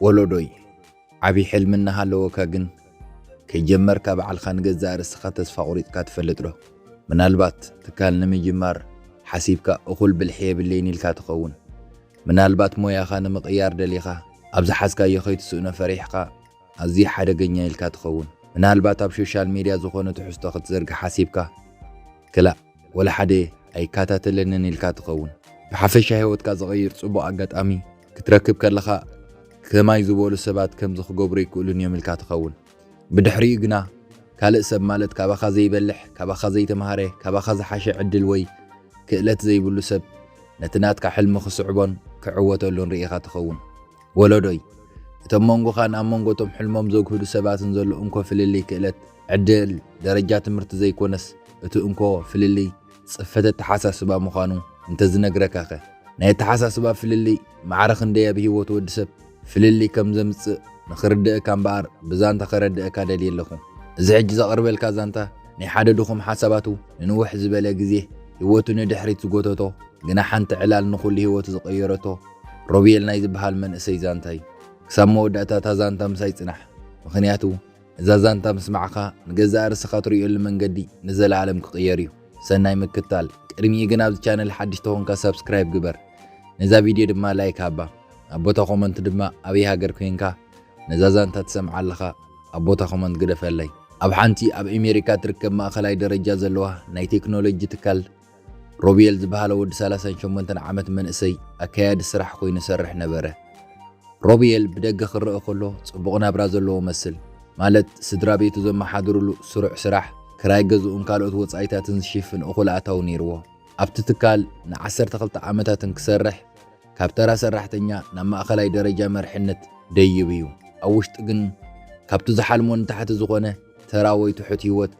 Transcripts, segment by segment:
ولودوي عبي حلمنا هالوكا جن كي جمر كابعال خان جزار السخاتس فقريت كات فلتره من البات تكال نمي جمار حسيبك أخل بالحياة بالليل الكاتقون من البات مويا خان مقيار دليخا أبز حسكا يخيت سونا فريحكا أزي حدا جنيا الكاتقون من البات أب سوشيال ميديا زخونة تحستخد زرق حسيبك كلا ولا حدا أي كاتات لنن الكاتقون بحفش هيوتك صغير صبو أجت أمي كتركب كلخا كما يزبولو السبات كم زخ قبري كلن يوم الكاتقون بدحري جنا كالق سب مالت كاباخا زي بلح كاباخا زي تمهاري كاباخا زي حاشي عدل وي كقلت زي بلو سب نتنات كحلم خصعبان كعوته لون رئيخا تخون ولدوي تمونغو خان أمونغو تم حلمهم زوج هدو سبات نزلو أنكو في اللي كقلت عدل درجات مرت زي كونس اتو أنكو في اللي صفت التحاسس سبا مخانو انت زنقرك أخي ناي التحاسس سبا في اللي معارخ نديا بهيوت ود سب في اللي كم زمص نخرد كام بار بزانتا خرد دليل لكم زعج زقرب الكازانتا ني حدا دخم حساباتو نوح زباله غزي هيوتو ندحريت زغوتوتو غنا حنت علال نخل هيوتو زقيرتو روبيل ناي زبحال من اسي زانتاي كسمو داتا تازانتا مساي صنح مخنياتو اذا زانتا مسمعخا نغزا رسخا تريو المنغدي نزل عالم كقيريو سناي مكتال قرمي غنا بالشانل حدش تهونكا سبسكرايب غبر نزا فيديو دما لايك هابا ابوتا كومنت دما ابي هاجر كوينكا نزازان تتسمع لها أبوتا خمند قدف اللي أب حانتي أب أمريكا تركب مأخلاي درجة زلوها ناي تكنولوجي تكال روبيل زبهالا ود سالسان شمونتن عامت من اسي أكياد سرح خوي نسرح نبره روبيل بدق خرق خلو صبغنا برازلو مسل مالت سدرا بيتو زم حضرلو سرع سرح كراي جزء كالوت وصايتاتن شيفن اخول اتاو نيرو ابت تكال ن10 تخلت عامتاتن كسرح كابترا سرحتنيا نما أخلاي درجة مرحنت ديبيو أوشت جن كابتو زحلمون تحت زغنة تراوي تحت هيوت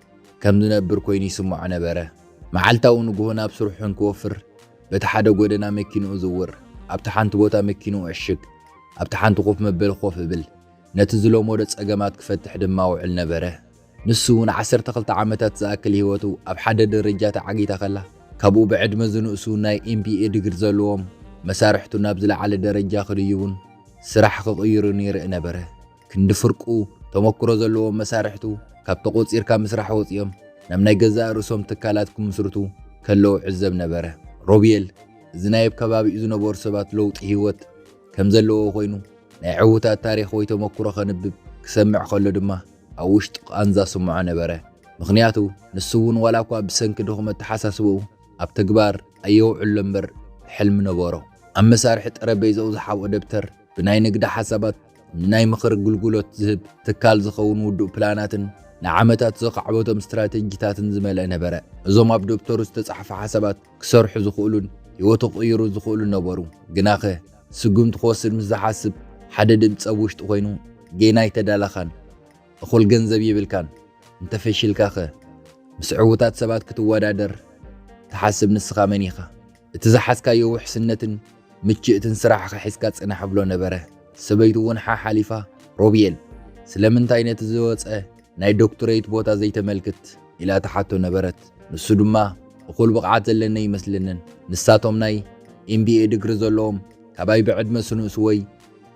كم ننبر كويني سمع نبره معلتاو نجوهنا بسرحن كوفر بتحدى جودنا مكينو زور أبتحنت بوتا مكينو عشق أبتحنت خوف مبل خوف بل نتزلو مودت أجمعت كفتح دماو عل نبره نسون 10 تخلت عامتات زاكل هيوتو أبحد درجات عقيتا خلا كابو بعد مزنو سوناي MBA دقر زلوهم مسارحتو نابزل على درجة خليون سرح خغيرو نير نبره كند فرقو تمكرو زلو مسارحتو كاب تقوصير كام مسرح وصيم نمناي جزا رسوم تكالاتكم مسرتو كلو عزب نبره روبيل زنايب كبابي اذو نبور سبات لوط هيوت كم زلو خوينو ناي عوتا تاريخ وي تمكرو خنبب كسمع خلو دما اوشت انزا سمع نبره مخنياتو نسون ولا كو بسنك دخم تحساسبو اب تكبار ايو علمبر حلم نبورو ام مسارح طربيزو زحاو دبتر بناي نقد حسابات ناي مخر قلقلوت زهب تكال زخون ودو بلاناتن نعمتات زقعبوتم استراتيجيتاتن زملا نبره ازوم اب دكتور استصحف حسابات كسرح زخولون يوتو قيرو زخولون نبرو جناخه سقمت خوسر مزحاسب حدا دمص وشت خوينو جيناي تدالخان اخول ገንዘብ ይብልካን انت فشلكاخه مسعوتات سبات كتوادادر تحسب نسخه منيخه اتزحسكايو وحسنتن مچئتن سراحه حسكا صنح بلو نبره سبيتو ونحا حليفة روبيل سلمنتاي نتزوصه ناي دكتوريت بوتا زي تملكت الى تحتو نبرت نسو دما اخول بقعات زلنا يمسلنن نساتهم ناي MBA دغري زلوم كباي بعد مسنو سوي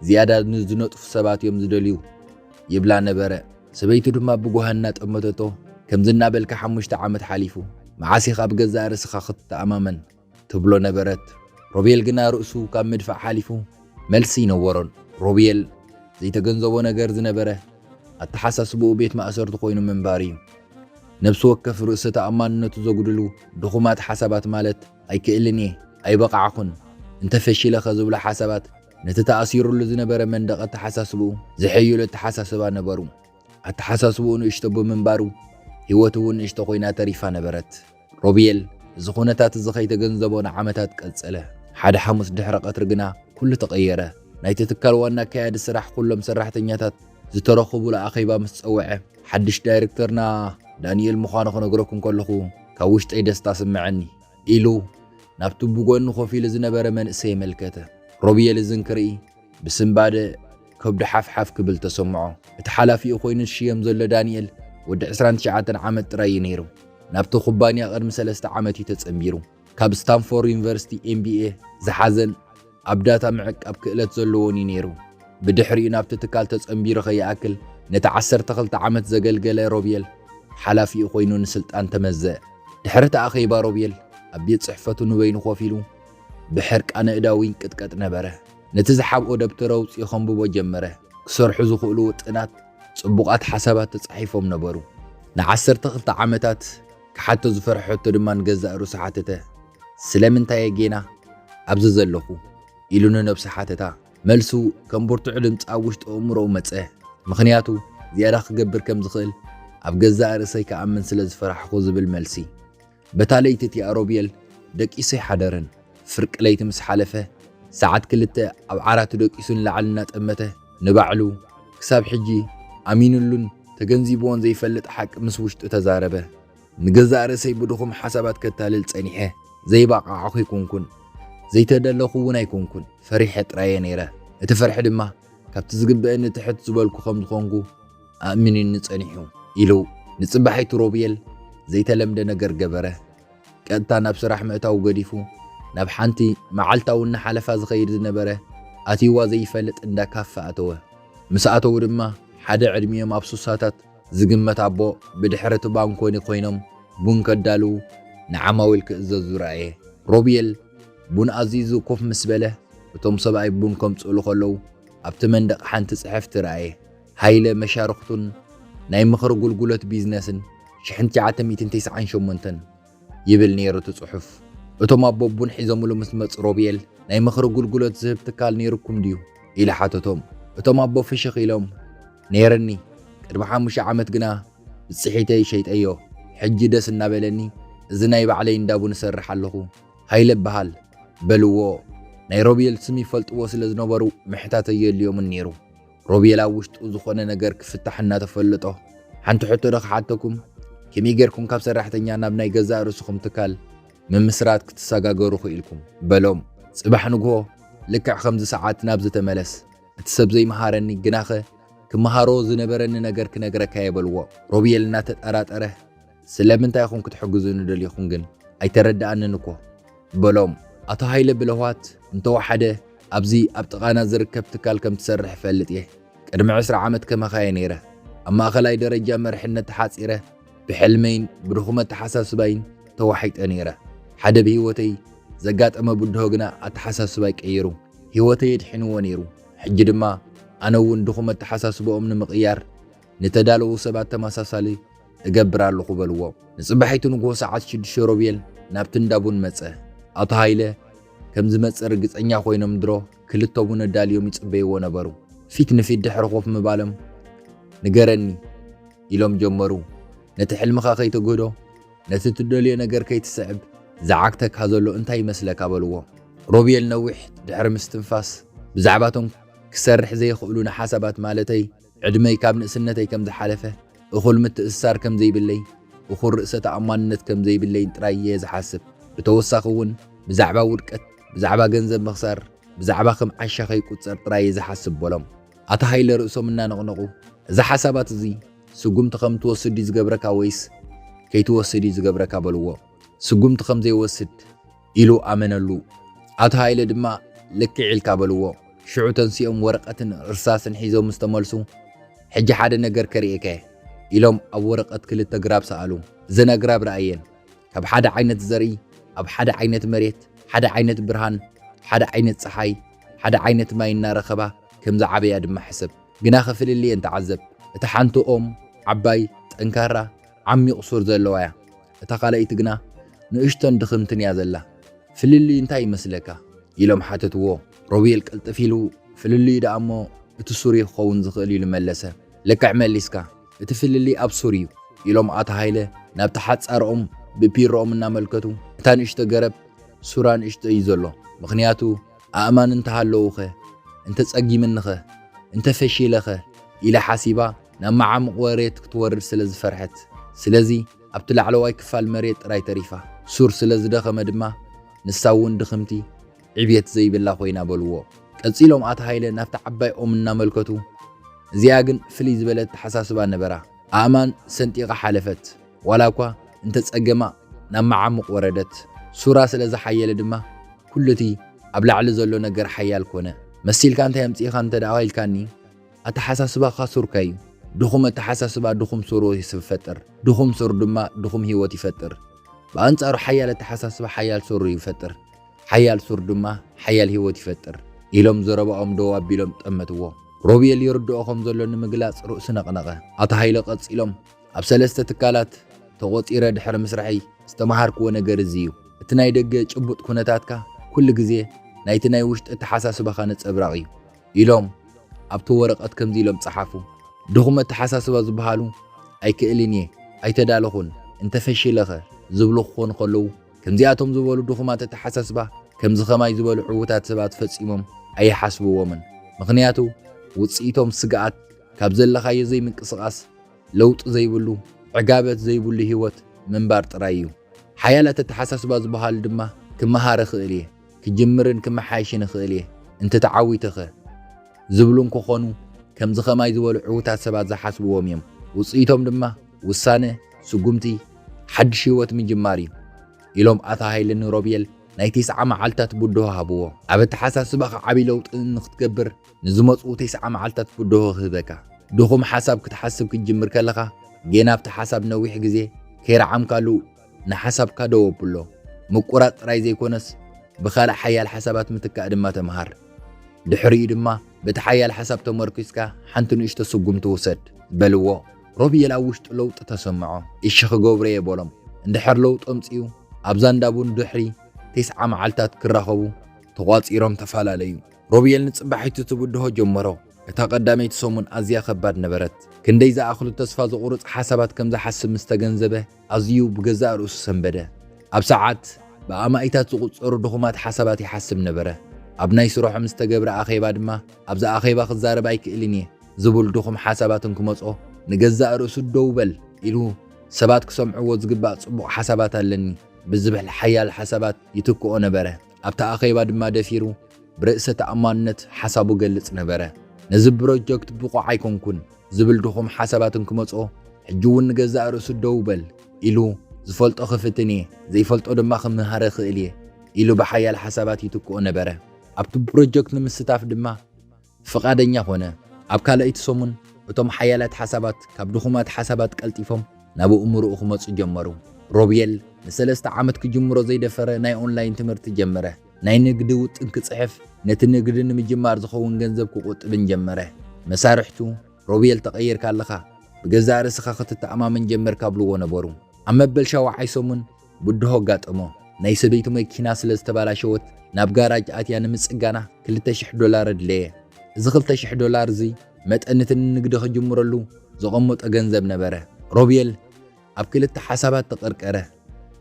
زياده نزنطف سبات يوم زدليو يبلا نبره سبيتو دما بغوهنا طمتتو كمزنا بلك 5 عامت حليفو معاسي خاب جزا رسخه خط امامن تبلو نبرت روبيل جنا رؤسو كم مدفع حليفو ملسي نورون روبيل زي تجنزبو نجار زنبره التحسسبو بيت ما أسرت خوينو من باريو نفسو وكف رؤسة أمانة زوجدلو دخومات حسابات مالت أي كإلني أي بقعكن انت فشيلة خزوبلا حسابات نتتأثير اللي زنبره من دق التحسسبو زحيو للتحسسبا نبرو التحسسبو نشتبو من بارو هيوتو نشتقوينا تريفا نبرت روبيل زخونتات الزخي تجنزبو نعمتات كالسأله حد حمس دحرق أترقنا كل تغيره ناي تتكال وانا كياد السرح كلهم سرحتنياتات زترخبو لأخيبا مسوعه حدش دايركترنا دانيال مخانخ نقركم كلخو كاوشت اي دستا سمعني إلو نابتو بقوان نخوفي لزنبار من اسي ملكته روبيا لزنكري بسم بعد كبد حف كبل تسمعه اتحالافي اخوين الشيام زل دانيال ود 29 عامت راي نيرو نابتو خبانيا قدم 3 عامت يتصمبيرو ካብ ስታንፎርድ ዩኒቨርሲቲ MBA ዝሓዘን ኣብ ዳታ ምዕቃብ ክእለት ዘለዎን ነይሩ ብድሕሪኡ ናብቲ ትካል ተጸምቢሩ ኸይኣክል ነቲ 12 ዓመት ዘገልገለ ሮቤል ሓላፊኡ ኮይኑ ንስልጣን ተመዘአ ድሕሪ ተኣኺባ ሮቤል ኣብ ቤት ጽሕፈቱ ንበይኑ ኮፍ ኢሉ ብሕርቃነ እዳዊ ቅጥቀጥ ነበረ ነቲ ዝሓብኦ ደብተር ኣውፂኡ ኸንብቦ ጀመረ ክሰርሑ ዝኽእሉ ውጥናት ጽቡቓት ሓሳባት ተጻሒፎም ነበሩ ን12 ዓመታት ክሓቶ ዝፈርሐቶ ድማ ንገዛእ ርእሱ ሓተተ ስለምንታይ ጌና ኣብዚ ዘለኹ ኢሉ ንነብሲ ሓተታ መልሱ ከም ብርቱዕ ድምፂ ኣብ ውሽጢ ኣእምሮኡ መጸ ምኽንያቱ ዝያዳ ክገብር ከም ዝኽእል ኣብ ገዛእ ርእሰይ ከኣምን ስለ ዝፈራሕኹ ዝብል መልሲ በታ ለይቲ እቲኣ ሮቤል ደቂሱ ይሓደርን ፍርቂ ለይቲ ምስ ሓለፈ ሰዓት 2 ኣብ ዓራቱ ደቂሱ ንላዕሊ እናጠመተ ንባዕሉ ክሳብ ሕጂ ኣሚኑሉን ተገንዚብዎን ዘይፈልጥ ሓቂ ምስ ውሽጡ ተዛረበ ንገዛእ ርእሰይ ብድኹም ሓሳባት ከታልል ጸኒሐ ዘይባቃዕኹ ይኩንኩን ዘይተደለኹ እውን ኣይኩንኩን ፈሪሐ ጥራየ ነይረ እቲ ፈርሒ ድማ ካብቲ ዝግብአኒ ትሕት ዝበልኩ ከም ዝኾንኩ ኣእምንኒ ጸኒሑ ኢሉ ንጽባሒቱ ሮቤል ዘይተለምደ ነገር ገበረ ቀጥታ ናብ ስራሕ ምእታው ገዲፉ ናብ ሓንቲ መዓልታውን ሓለፋ ዝኸይድ ዝነበረ ኣትይዋ ዘይፈልጥ እንዳ ካፈ ኣተወ ምስ ኣተው ድማ ሓደ ዕድሚኦም ኣብ ሱሳታት ዝግመት ኣቦ ብድሕሪ እቲ ባንኮኒ ኮይኖም ቡን ከዳልዉ ንዓማዊል ክእዘዙ ረአየ ሮቤል ቡን ኣዚዙ ኮፍ ምስ በለ እቶም ሰብኣይ ቡን ከምጽእሉ ከለዉ ኣብቲ መንደቕ ሓንቲ ጽሕፍቲ ረአየ ሃይለ መሻርክቱን ናይ ምኽሪ ጉልጉለት ቢዝነስን 1998 ይብል ነይሩ እቲ ጽሑፍ እቶም ኣቦ ቡን ሒዞምሉ ምስ መጽ ሮቤል ናይ ምኽሪ ጉልጉለት ዝህብ ትካል ነይርኩም ድዩ ኢሉ ሓተቶም እቶም ኣቦ ፍሽኽ ኢሎም ነይረኒ ቅድሚ 5 ዓመት ግና ብጽሒተይ ሸይጠዮ ሕጂ ደስ እናበለኒ እዚ ናይ ባዕለይ እንዳቡን እሰርሕ ኣለኹ ሃይለ በሃል በልዎ ናይ ሮቤል ስም ይፈልጥዎ ስለ ዝነበሩ ምሕታት የድልዮምን ነይሩ ሮቤል ኣብ ውሽጡ ዝኾነ ነገር ክፍታሕ እናተፈለጦ ሓንቲ ሕቶ ደኽሓተኩም ከመይ ጌርኩም ካብ ሰራሕተኛ ናብ ናይ ገዛእ ርእስኹም ትካል ምምስራት ክትሰጋገሩ ክኢልኩም በሎም ጽባሕ ንግሆ ልክዕ ከምዚ ሰዓት ናብዚ ተመለስ እቲ ሰብ ዘይመሃረኒ ግናኸ ክመሃሮ ዝነበረኒ ነገር ክነግረካ የበልዎ ሮቤል እናተጠራጠረ ስለምንታይ ኢኹም ክትሕግዙኒ ደልይኹም ግን ኣይተረዳእንን እኮ በሎም ኣቶ ሃይለ ብለዋት እንተወሓደ ኣብዚ ኣብ ጥቓና ዝርከብ ትካል ከም ትሰርሕ ፈልጥ እየ ቅድሚ 20 ዓመት ከመኻየ ነይረ ኣብ ማእኸላይ ደረጃ መርሕነት ተሓፂረ ብሕልመይን ብድኹመት ተሓሳስባይን ተዋሒጠ ነይረ ሓደ ብህይወተይ ዘጋጠመ ብድሆ ግና ኣተሓሳስባይ ቀይሩ ህይወተይ የድሕንዎ ነይሩ ሕጂ ድማ ኣነ እውን ድኹመት ተሓሳስቦኦም ንምቕያር ንተዳለዉ ሰባት ተመሳሳሊ እገብር ኣለኹ በልዎ ንጽባሒቱ ንግሆ ሰዓት 6 ሮቤል ናብቲ እንዳቡን መጸ ኣቶ ሃይለ ከም ዝመጽእ ርግጸኛ ኮይኖም ድሮ ክልተውን ዳልዮም ይጽበይዎ ነበሩ ፊት ንፊት ድሕሪ ኮፍ ምባሎም ንገረኒ ኢሎም ጀመሩ ነቲ ሕልምኻ ከይትግህዶ ነቲ ትደልዮ ነገር ከይትስዕብ ዝዓግተካ ዘሎ እንታይ ይመስለካ በልዎ ሮቤል ነዊሕ ድሕሪ ምስትንፋስ ብዛዕባቶም ክሰርሕ ዘይኽእሉ ንሓሳባት ማለተይ ዕድመይ ካብ ንእስነተይ ከም ዝሓለፈ እኹል ምትእስሳር ከም ዘይብለይ እኹል ርእሰ ተኣማንነት ከም ዘይብለይ ጥራይ እየ ዝሓስብ ብተወሳኺ እውን ብዛዕባ ውድቀት ብዛዕባ ገንዘብ ምኽሳር ብዛዕባ ከም ዓሻ ከይቁፀር ጥራይ እየ ዝሓስብ በሎም ኣቶ ሃይለ ርእሶም እናነቕነቑ እዚ ሓሳባት እዚ ስጉምቲ ከም ትወስድ ዝገብረካ ወይስ ከይትወስድ ዝገብረካ በልዎ ስጉምቲ ከም ዘይወስድ ኢሉ ኣመነሉ ኣቶ ሃይለ ድማ ልክዕ ኢልካ በልዎ ሽዑ ተንሲኦም ወረቐትን እርሳስን ሒዞም ምስ ተመልሱ ሕጂ ሓደ ነገር ከርእየከ ኢሎም ኣብ ወረቐት ክልተ ግራብ ሰኣሉ እዘን ኣግራብ ረኣየን ካብ ሓደ ዓይነት ዘርኢ ኣብ ሓደ ዓይነት መሬት ሓደ ዓይነት ብርሃን ሓደ ዓይነት ፀሓይ ሓደ ዓይነት ማይ እናረኸባ ከም ዝዓበያ ድማ ሕሰብ ግና ኸፍልልየ እንተዓዘብ እቲ ሓንቲ ኦም ዓባይ ጠንካራ ዓሚቕ ሱር ዘለዋ እያ እታ ካልአይቲ ግና ንእሽቶን ድኽምትን እያ ዘላ ፍልልዩ እንታይ ይመስለካ ኢሎም ሓተትዎ ሮቤል ቅልጥፍ ኢሉ ፍልልዩ ደኣ እሞ እቲ ሱር ክኸውን ዝኽእል ኢሉ መለሰ ልክዕ መሊስካ እቲ ፍልልይ ኣብ ሱር እዩ ኢሎም ኣቶ ሃይለ ናብቲ ሓፃርኦም ብፒሮኦም እናመልከቱ እታ ንእሽቶ ገረብ ሱራ ንእሽቶ እዩ ዘሎ ምኽንያቱ ኣእማን እንተሃለዉኸ እንተጸጊምንኸ እንተፈሺለኸ ኢላ ሓሲባ ናብ መዓምቕ ወሬት ክትወርድ ስለ ዝፈርሐት ስለዚ ኣብቲ ላዕለዋይ ክፋል መሬት ጥራይ ተሪፋ ሱር ስለ ዝደኸመ ድማ ንሳ እውን ድኽምቲ ዕብየት ዘይብላ ኮይና በልዎ ቀፂሎም ኣቶ ሃይለ ናብቲ ዓባይ ኦም እናመልከቱ እዚኣ ግን ፍልይ ዝበለት ተሓሳስባ ነበራ ኣእማን ሰንጢቓ ሓለፈት ዋላ እኳ እንተጸገማ ናብ መዓምቕ ወረደት ሱራ ስለ ዝሓየለ ድማ ኩሉቲ ኣብ ላዕሊ ዘሎ ነገር ሓያል ኮነ መሲልካ እንታይ ኣምፂኻ እንተ ደኣ ኢልካኒ ኣተሓሳስባኻ ሱርካ እዩ ድኹም ኣተሓሳስባ ድኹም ሱሩ ይፈጥር ድኹም ሱር ድማ ድኹም ህይወት ይፈጥር በአንጻሩ ሓያል ኣተሓሳስባ ሓያል ሱር ይፈጥር ሓያል ሱር ድማ ሓያል ህይወት ይፈጥር ኢሎም ዘረብኦም ደው ኣቢሎም ጠመትዎ ሮቤል ይርድኦኹም ዘሎ ንምግላጽ ርእሱ ነቕነቐ ኣተሃይለ ቀጺሎም ኣብ ሰለስተ ትካላት ተቖጺረ ድሕሪ ምስራሒ ዝተመሃርክዎ ነገር እዚ እዩ እቲ ናይ ደገ ጭቡጥ ኩነታትካ ኩሉ ግዜ ናይቲ ናይ ውሽጢ ኣተሓሳስባኻ ነጸብራቕ እዩ ኢሎም ኣብቲ ወረቐት ከምዚ ኢሎም ጸሓፉ ድኹም ኣተሓሳስባ ዝበሃሉ ኣይክእልን እየ ኣይተዳለኹን እንተፈሽለኸ ዝብሉ ክኾኑ ከለዉ ከምዚኣቶም ዝበሉ ድኹማት ኣተሓሳስባ ከምዚ ኸማይ ዝበሉ ዕዉታት ሰባት ፈጺሞም ኣይሓስብዎምን ምኽንያቱ ውፅኢቶም ስግኣት ካብ ዘለኻዮ ዘይምንቅስቓስ ለውጢ ዘይብሉ ዕጋበት ዘይብሉ ህይወት ምንባር ጥራይ እዩ ሓያላት ኣተሓሳስባ ዝበሃሉ ድማ ክመሃር እኽእል እየ ክጅምርን ክመሓይሽን እኽእል እየ እንተተዓዊትኸ ዝብሉን ክኾኑ ከምዚ ኸማይ ዝበሉ ዕዉታት ሰባት ዝሓስብዎም እዮም ውፅኢቶም ድማ ውሳነ ስጉምቲ ሓድሽ ህይወት ምጅማር እዩ ኢሎም ኣተሃይለ ንሮቤል ናይ 9 መዓልታት ቡድሆ ሃብዎ ኣብ ኣተሓሳስባኻ ዓብዪ ለውጢ ንኽትገብር ንዝመፁ 9 መዓልታት ቡድሆ ክህበካ ድኹም ሓሳብ ክትሓስብ ክትጅምር ከለኻ ጌና ኣብቲ ሓሳብ ነዊሕ ግዜ ከይረዓምካሉ ንሓሳብካ ደው ኣቡሎ ምቁራፅ ጥራይ ዘይኮነስ ብኻልእ ሓያል ሓሳባት ምትካእ ድማ ተምሃር ድሕሪኡ ድማ በቲ ሓያል ሓሳብ ተመርኪስካ ሓንቲ ንእሽቶ ስጉምቲ ውሰድ በልዎ ሮቤል ኣብ ውሽጡ ለውጢ ተሰምዖ እሺ ክገብሮ የበሎም እንድሕር ለውጢ ኣምፂኡ ኣብዛ እንዳቡን ድሕሪ 9 መዓልታት ክራኸቡ ተቋፂሮም ተፈላለዩ ሮቤል ንጽባሒቱ ትብድሆ ጀመሮ እታ ቀዳመይቲ ሰሙን ኣዝያ ከባድ ነበረት ክንደይ ዝኣኽሉ ተስፋ ዘቑርፅ ሓሳባት ከም ዝሓስብ ምስ ተገንዘበ ኣዝዩ ብገዛእ ርእሱ ሰንበደ ኣብ ሰዓት ብኣማኢታት ዝቝፀሩ ድኹማት ሓሳባት ይሓስብ ነበረ ኣብ ናይ ስርሖ ምስ ተገብረ ኣኼባ ድማ ኣብዛ ኣኼባ ክዛረብ ኣይክእልን እየ ዝብል ድኹም ሓሳባትን ክመጾ ንገዛእ ርእሱ ደው በል ኢሉ ሰባት ክሰምዕዎ ዝግባእ ጽቡቕ ሓሳባት ኣለኒ ብዝብል ሓያል ሓሳባት ይትክኦ ነበረ ኣብታ ኣኼባ ድማ ደፊሩ ብርእሰ ተኣማንነት ሓሳቡ ገልጽ ነበረ ነዚ ፕሮጀክት ብቑዕ ኣይኮንኩን ዝብል ድኹም ሓሳባትን ክመጾ ሕጂ እውን ንገዛእ ርእሱ ደው በል ኢሉ ዝፈልጦ ክፍትን እየ ዘይፈልጦ ድማ ክምሃረ ክእል እየ ኢሉ ብሓያል ሓሳባት ይትክኦ ነበረ ኣብቲ ፕሮጀክት ንምስታፍ ድማ ፍቓደኛ ኾነ ኣብ ካልአይቲ ሰሙን እቶም ሓያላት ሓሳባት ካብ ድኹማት ሓሳባት ቀልጢፎም ናብ እምርኡ ክመጹ ጀመሩ ሮቤል ን3 ዓመት ክጅምሮ ዘይደፈረ ናይ ኦንላይን ትምህርቲ ጀመረ ናይ ንግዲ ውጥን ክጽሕፍ ነቲ ንግዲ ንምጅማር ዝኸውን ገንዘብ ክቁጥብን ጀመረ መሳርሕቱ ሮቤል ተቐይርካ ኣለኻ ብገዛእ ርእስኻ ክትተኣማመን ጀመርካ ብልዎ ነበሩ ኣብ መበል ሻውዓይ ሰሙን ቡድሆ ኣጋጠሞ ናይ ሰበይቱ መኪና ስለ ዝተባላሸወት ናብ ጋራጅ ኣትያ ንምጽጋና $2,000 ኣድለየ እዚ $2,000 እዚ መጠንቲ ንግዲ ክጅምረሉ ዘቐመጦ ገንዘብ ነበረ ሮቤል ኣብ ክልተ ሓሳባት ተቐርቀረ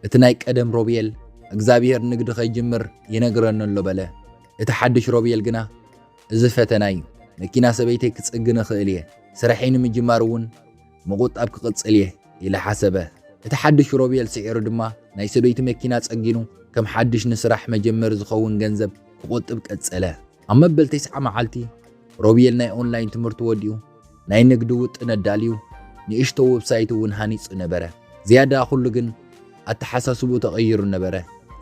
እቲ ናይ ቀደም ሮቤል እግዚኣብሔር ንግዲ ከይጅምር ይነግረኒ ኣሎ በለ እቲ ሓድሽ ሮቤል ግና እዚ ፈተና እዩ መኪና ሰበይተይ ክጽግን እኽእል እየ ስራሐይ ንምጅማር እውን ምቑጣብ ክቕጽል እየ ኢለ ሓሰበ እቲ ሓድሽ ሮቤል ስዒሩ ድማ ናይ ሰበይቲ መኪና ጸጊኑ ከም ሓድሽ ንስራሕ መጀመር ዝኸውን ገንዘብ ክቁጥብ ቀጸለ ኣብ መበል 9 መዓልቲ ሮቤል ናይ ኦንላይን ትምህርቲ ወዲኡ ናይ ንግዲ ውጥን ኣዳልዩ ንእሽቶ ዌብሳይት እውን ሃኒጹ ነበረ ዝያዳ ኩሉ ግን ኣተሓሳስቡ ተቐይሩ ነበረ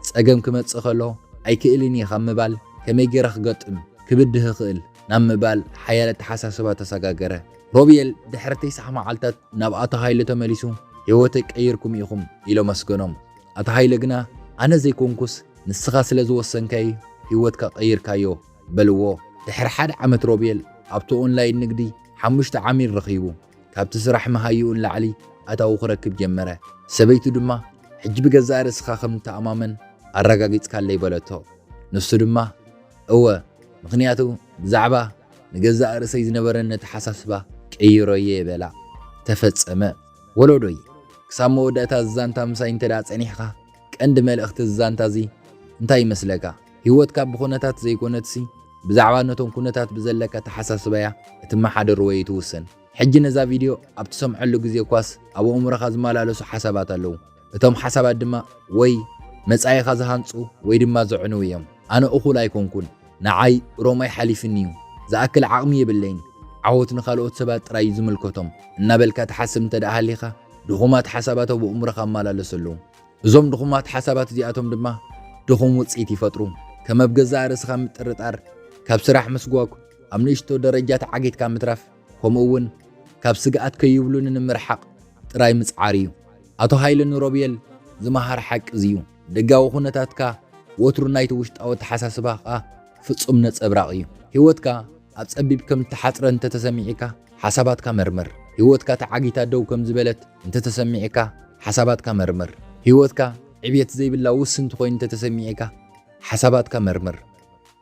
ጸገም ክመጽእ ከሎ ኣይክእልን እየ ካብ ምባል ከመይ ጌረ ክገጥም ክብድህ ክእል ናብ ምባል ሓያል ኣተሓሳስባ ተሰጋገረ ሮቤል ድሕሪ 9 መዓልታት ናብ ኣተሃይለ ተመሊሱ ህይወተይ ቀይርኩም ኢኹም ኢሎ መስገኖም ኣተሃይለ ግና ኣነ ዘይኮንኩስ ንስኻ ስለ ዝወሰንካይ ህይወትካ ቀይርካዮ በልዎ ድሕሪ 1 ዓመት ሮቤል ኣብቲ ኦንላይን ንግዲ 5 ዓሚል ረኺቡ ካብቲ ስራሕ መሃይኡን ላዕሊ ኣታዊ ክረክብ ጀመረ ሰበይቱ ድማ ሕጂ ብገዛእ ርእስኻ ከም ተኣማመን ኣረጋጊጽካለይ በለቶ ንሱ ድማ እወ ምኽንያቱ ብዛዕባ ንገዛእ ርእሰይ ዝነበረኒ ተሓሳስባ ቀይሮየ የበላ ተፈጸመ ወለዶይ ክሳብ መወዳእታ ዝዛንታ ምሳይ እንተ ደኣ ጸኒሕኻ ቀንዲ መልእኽቲ ዝዛንታ እዚ እንታይ ይመስለካ ህይወትካ ብኹነታት ዘይኮነትሲ ብዛዕባ ነቶም ኩነታት ብዘለካ ተሓሳስበያ እትመሓደር ወይ ትውሰን ሕጂ ነዛ ቪድዮ ኣብ ትሰምዐሉ ግዜ ኳስ ኣብ ኣእምሮኻ ዝመላለሱ ሓሳባት ኣለዉ እቶም ሓሳባት ድማ ወይ መጻኢኻ ዝሃንጹ ወይ ድማ ዘዕንው እዮም ኣነ እኹል ኣይኮንኩን ንዓይ ሮማይ ሓሊፍኒ እዩ ዝኣክል ዓቕሚ የብለይን ዓወት ንኻልኦት ሰባት ጥራይ ዝምልከቶም እናበልካ ትሓስብ እንተ ደኣ ሃሊኻ ድኹማት ሓሳባት ኣብ ኣእምሮኻ እመላለሱ ኣለዉ እዞም ድኹማት ሓሳባት እዚኣቶም ድማ ድኹም ውፅኢት ይፈጥሩ ከም ኣብ ገዛ ርእስኻ ምጥርጣር ካብ ስራሕ ምስጓግ ኣብ ንእሽቶ ደረጃት ዓጌትካ ምትራፍ ከምኡ እውን ካብ ስግኣት ከይብሉን ንምርሓቕ ጥራይ ምጽዓር እዩ ኣቶ ሃይለ ሮቤል ዝመሃር ሓቂ እዩ ደጋዊ ኩነታትካ ወትሩ ናይቲ ውሽጣዊ ተሓሳስባኻ ፍጹም ነጸብራቕ እዩ ህይወትካ ኣብ ጸቢብ ከም ተሓጽረ እንተተሰሚዒካ ሓሳባትካ መርምር ህይወትካ ተዓጊታ ደው ከም ዝበለት እንተተሰሚዒካ ሓሳባትካ መርምር ህይወትካ ዕብየት ዘይብላ ውስንቲ ኮይኑ እንተተሰሚዒካ ሓሳባትካ መርምር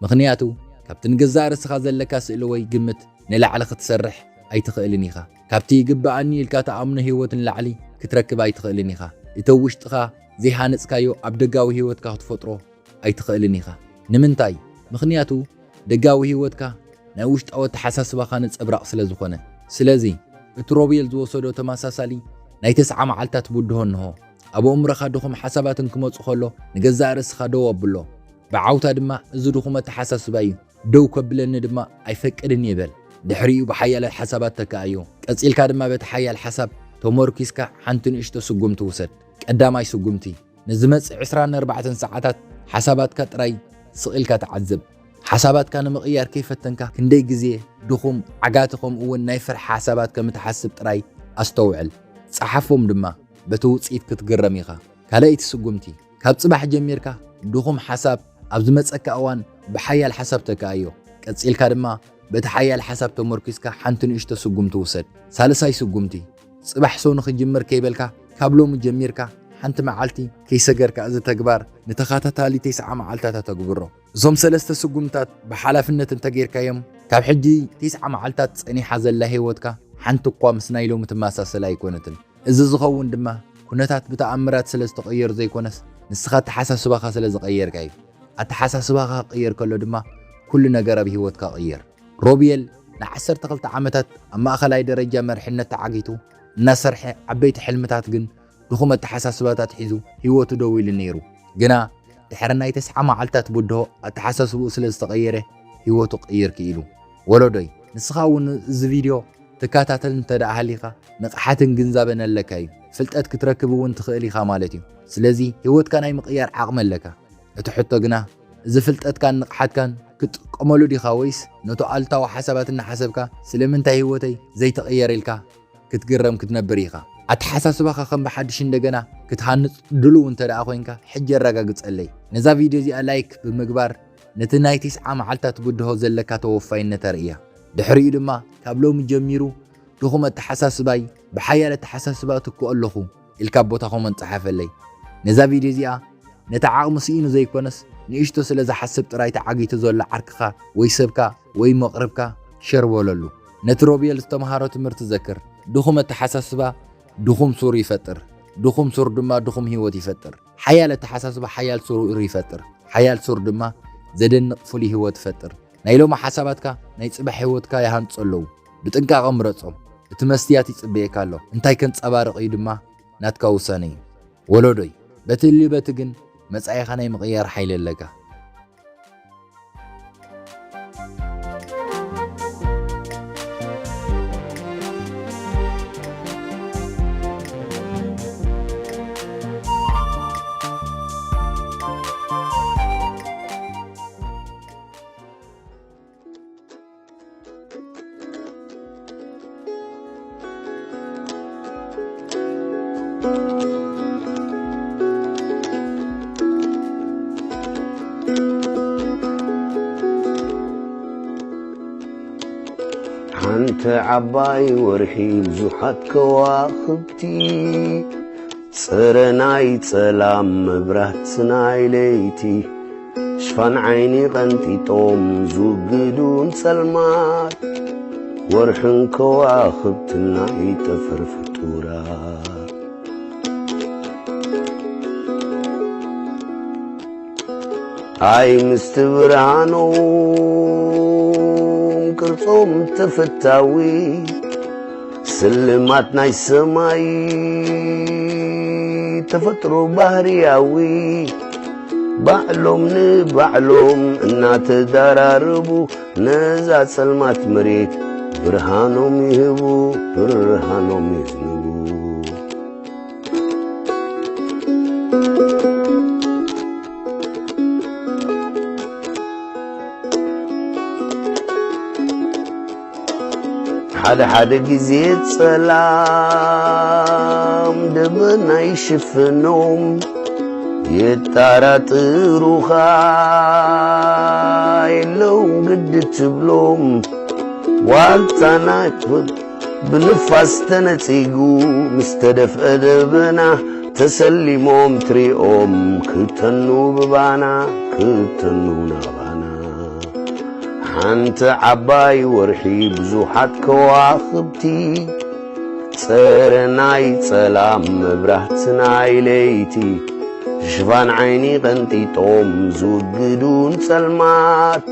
ምኽንያቱ ካብቲ ንገዛእ ርእስኻ ዘለካ ስእሊ ወይ ግምት ንላዕሊ ክትሰርሕ ኣይትኽእልን ኢኻ ካብቲ ይግባኣኒ ኢልካ ተኣምኖ ህይወትን ላዕሊ ክትረክብ ኣይትኽእልን ኢኻ እቲ ውሽጥኻ ዘይሃነጽካዮ ኣብ ደጋዊ ህይወትካ ክትፈጥሮ ኣይትኽእልን ኢኻ ንምንታይ ምኽንያቱ ደጋዊ ህይወትካ ናይ ውሽጣዊ ተሓሳስባኻ ነጸብራቕ ስለ ዝኾነ ስለዚ እቲ ሮቤል ዝወሰዶ ተመሳሳሊ ናይ 9 መዓልታት ቡድሆ እንሆ ኣብ እምሮኻ ድኹም ሓሳባትን ክመጹ ከሎ ንገዛእ ርእስኻ ደው ኣብሎ ብዓውታ ድማ እዚ ድኹም ተሓሳስባ እዩ ደው ከብለኒ ድማ ኣይፈቅድን ይበል ድሕሪኡ ብሓያል ሓሳባት ተካእዮ ቀጺልካ ድማ በቲ ሓያል ሓሳብ ተመርኪስካ ሓንቲ ንእሽቶ ስጉምቲ ውሰድ ቀዳማይ ስጉምቲ ንዝመጽእ 24 ሰዓታት ሓሳባትካ ጥራይ ስቕኢልካ ተዓዝብ ሓሳባትካ ንምቕያር ከይፈተንካ ክንደይ ግዜ ድኹም ዓጋቲ ከምኡ እውን ናይ ፍርሒ ሓሳባት ከም እትሓስብ ጥራይ ኣስተውዕል ጸሓፎም ድማ በቲ ውፅኢት ክትግረም ኢኻ ካልኣይቲ ስጉምቲ ካብ ጽባሕ ጀሚርካ ድኹም ሓሳብ ኣብ ዝመጸካ እዋን ብሓያል ሓሳብ ተካእዮ ቀጺልካ ድማ በቲ ሓያል ሓሳብ ተመርኪስካ ሓንቲ ንእሽቶ ስጉምቲ ውሰድ ሳልሳይ ስጉምቲ ጽባሕ ሰው ንኽጅምር ከይበልካ ካብ ሎሚ ጀሚርካ ሓንቲ መዓልቲ ከይሰገርካ እዚ ተግባር ንተኸታታሊ 9 መዓልታት ተግብሮ እዞም ሰለስተ ስጉምታት ብሓላፍነት እንተጌርካዮም ካብ ሕጂ 9 መዓልታት ጸኒሓ ዘላ ህይወትካ ሓንቲ እኳ ምስ ናይ ሎሚ ትመሳሰል ኣይኮነትን እዚ ዝኸውን ድማ ኩነታት ብተኣምራት ስለ ዝተቐየሩ ዘይኮነስ ንስኻ ተሓሳስባኻ ስለ ዝቐየርካ እዩ ኣተሓሳስባኻ ቅየር ከሎ ድማ ኩሉ ነገር ኣብ ህይወትካ ቅየር ሮቤል ን12 ዓመታት ኣብ ማእኸላይ ደረጃ መርሕነት ተዓጊቱ እናሰርሐ ዓበይቲ ሕልምታት ግን ድኹም ኣተሓሳስባታት ሒዙ ህይወቱ ደው ኢሉ ነይሩ ግና ድሕሪ ናይ 9 መዓልታት ቡድሆ ኣተሓሳስብኡ ስለ ዝተቐየረ ህይወቱ ቅይር ክኢሉ ወለዶይ ንስኻ እውን እዚ ቪድዮ ትከታተል እንተደኣ ሃሊኻ ንቕሓትን ግንዛበን ኣለካ እዩ ፍልጠት ክትረክብ እውን ትኽእል ኢኻ ማለት እዩ ስለዚ ህይወትካ ናይ ምቕያር ዓቕሚ ኣለካ እቲ ሕቶ ግና እዚ ፍልጠትካን ንቕሓትካን ክትጥቀመሉ ዲኻ ወይስ ነቶ ኣልታዊ ሓሳባት እናሓሰብካ ስለምንታይ ህይወተይ ዘይተቐየረ ኢልካ ክትግረም ክትነብር ኢኻ ኣተሓሳስባኻ ከም ብሓድሽ እንደገና ክትሃንጽ ድሉው እንተደኣ ኮይንካ ሕጂ ኣረጋግጸለይ ነዛ ቪድዮ እዚኣ ላይክ ብምግባር ነቲ ናይ 9 መዓልታት ቡድሆ ዘለካ ተወፋይነት ኣርእያ ድሕሪኡ ድማ ካብ ሎሚ ጀሚሩ ድኹም ኣተሓሳስባይ ብሓያል ኣተሓሳስባ ትክኡ ኣለኹ ኢልካ ቦታኹም እንጽሓፈለይ ነዛ ቪድዮ እዚኣ ነቲ ዓቕሚ ስኢኑ ዘይኮነስ ንእሽቶ ስለ ዝሓስብ ጥራይ ተዓጊቱ ዘሎ ዓርክኻ ወይ ሰብካ ወይ መቕረብካ ሸርበለሉ ነቲ ሮቤል ዝተምሃሮ ትምህርቲ ዘክር ድኹም ኣተሓሳስባ ድኹም ሱር ይፈጥር ድኹም ሱር ድማ ድኹም ህይወት ይፈጥር ሓያል ኣተሓሳስባ ሓያል ሱር ይፈጥር ሓያል ሱር ድማ ዘደንቕ ፍሉይ ህይወት ይፈጥር ናይ ሎማ ሓሳባትካ ናይ ጽባሕ ህይወትካ ይሃንጹ ኣለዉ ብጥንቃቐ ምረጾም እቲ መስትያት ይጽበየካ ኣሎ እንታይ ከንጸባርቕ እዩ ድማ ናትካ ውሳነ እዩ ወለዶይ በቲ ልበቲ ግን መጻኢኻ ናይ ምቕያር ሓይሊ ኣለካ ሓንቲ ዓባይ ወርሒ ብዙሓት ከዋኽብቲ ጽረናይ ጸላም መብራት ናይ ለይቲ ሽፋን ዓይኒ ቐንጢጦም ዝውግዱን ጸልማት ወርሕን ከዋኽብትን ናይ ጠፈር ፍጡራት ኣይ ምስቲ ብርሃኖም ቅርጾም ተፈታዊ ስልማት ናይ ሰማይ ተፈጥሮ ባህርያዊ ባዕሎም ንባዕሎም እናተዳራርቡ ነዛ ጸልማት መሬት ብርሃኖም ይህቡ ብርሃኖም ይዝንቡ حدا جزيت سلام دبنا يشفنهم يتاراترو خايلو قد تبلوم والتانا بنفاس تنتيقو مستدف أدبنا تسلموم تريوم كتنو ببانا كتنو نابانا حانت عباي ورحي بزوحات كواخبتي سرناي سلام مبرهتناي ليتي شفان عيني غنتي توم زود بدون سلمات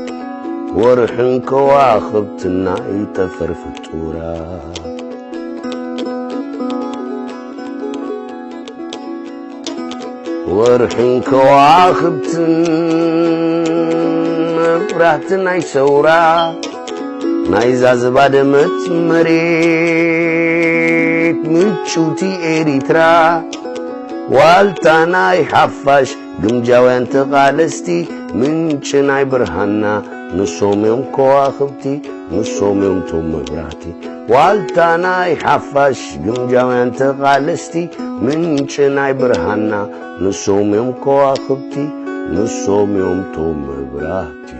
ورحن كواخبتناي تفرفتورا ورحن كواخبتن فرحتناي سورا نايزا زبادمت مريت متشوتي إريترا والتاناي حفاش قمجاوين تقالستي منشناي برهانا نصوم يوم كواخبتي نصوم يوم توم براتي والتاناي حفاش قمجاوين تقالستي منشناي برهانا نصوم يوم كواخبتي نصوم يوم توم براتي